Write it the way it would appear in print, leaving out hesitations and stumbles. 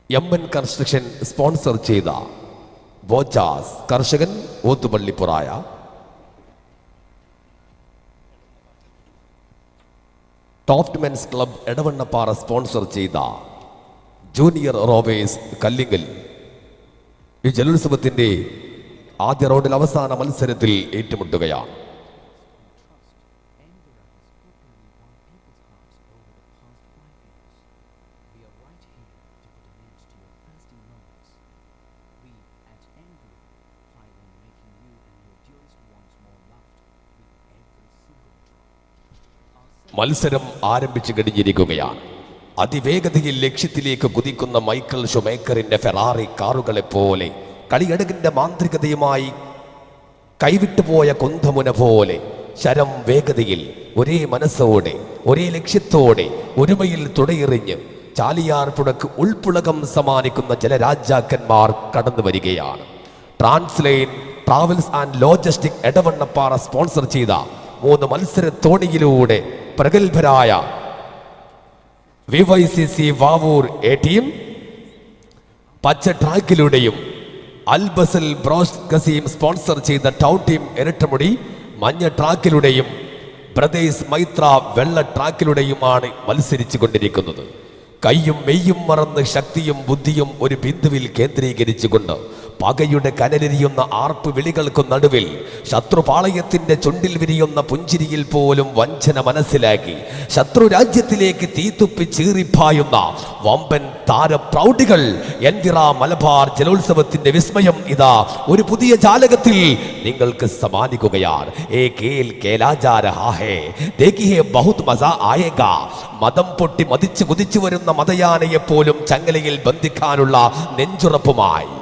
എം.എൻ. Construction sponsor ചെയ്ത ബോജാസ് കർഷകൻ Othupallipuraya, top men's club Edavannappara sponsor ചെയ്ത ജൂനിയർ റോവേഴ്സ് കല്ലിങ്കൽ ഈ ജലോത്സവത്തിന്റെ ആദ്യ റൗണ്ടിൽ അവസാന മത്സരത്തിൽ ഏറ്റുമുട്ടുകയാണ്. മത്സരം ആരംഭിച്ചു കഴിഞ്ഞിരിക്കുകയാണ്. അതിവേഗതയിൽ ലക്ഷ്യത്തിലേക്ക് കുതിക്കുന്ന മൈക്കൽ ഷുമേക്കറിന്റെ ഫെറാറി കാറുകളെ പോലെ കളിയടകിന്റെ മാന്ത്രികതയുമായി കൈവിട്ടുപോയ കൊന്തമുന പോലെ ശരം വേഗതയിൽ ഒരേ മനസ്സോടെ ഒരേ ലക്ഷ്യത്തോടെ ഒരുമയിൽ തുടയെറിഞ്ഞ് ചാലിയാർ പുഴക്ക് ഉൾപ്പുളകം സമ്മാനിക്കുന്ന ജലരാജാക്കന്മാർ കടന്നു വരികയാണ്. Transline travels and logistic Edavannappara sponsor ചെയ്ത 3 മത്സര തോണിയിലൂടെ പ്രഗത്ഭരായ VYCC വാവൂർ എ ടീം, പച്ച ട്രാക്കിലൂടെയും അൽബസൽ ബ്രോസ് ഗസീം സ്പോൺസർ ചെയ്ത ടൗൺ ടീം ഇരട്ടമുടി മഞ്ഞ ട്രാക്കിലൂടെയും ബ്രദേഴ്സ് മൈത്ര വെള്ള ട്രാക്കിലൂടെയുമാണ് മത്സരിച്ചു കൊണ്ടിരിക്കുന്നത്. കൈയും മെയ്യും മറന്ന് ശക്തിയും ബുദ്ധിയും ഒരു ബിന്ദുവിൽ കേന്ദ്രീകരിച്ചുകൊണ്ട് പകയുടെ കനലെരിയുന്ന ആർപ്പ് വിളികൾക്കു നടുവിൽ ശത്രുപാളയത്തിന്റെ ചുണ്ടിൽ വിരിയുന്ന പുഞ്ചിരിയിൽ പോലും വഞ്ചന മനസ്സിലാക്കി ശത്രു രാജ്യത്തിലേക്ക് തീത്തുപ്പി ചീറിപ്പായുന്ന വമ്പൻ താരപ്രൗഢികൾ എന്തിറ മലബാർ ജലോത്സവത്തിന്റെ വിസ്മയം ഇതാ ഒരു പുതിയ ജാലകത്തിൽ നിങ്ങൾക്ക് സമ്മാനിക്കുകയാണ്. മതം പൊട്ടി മതിച്ചു കുതിച്ചു വരുന്ന മതയാനയെ പോലും ചങ്ങലയിൽ ബന്ധിക്കാനുള്ള നെഞ്ചുറപ്പുമായി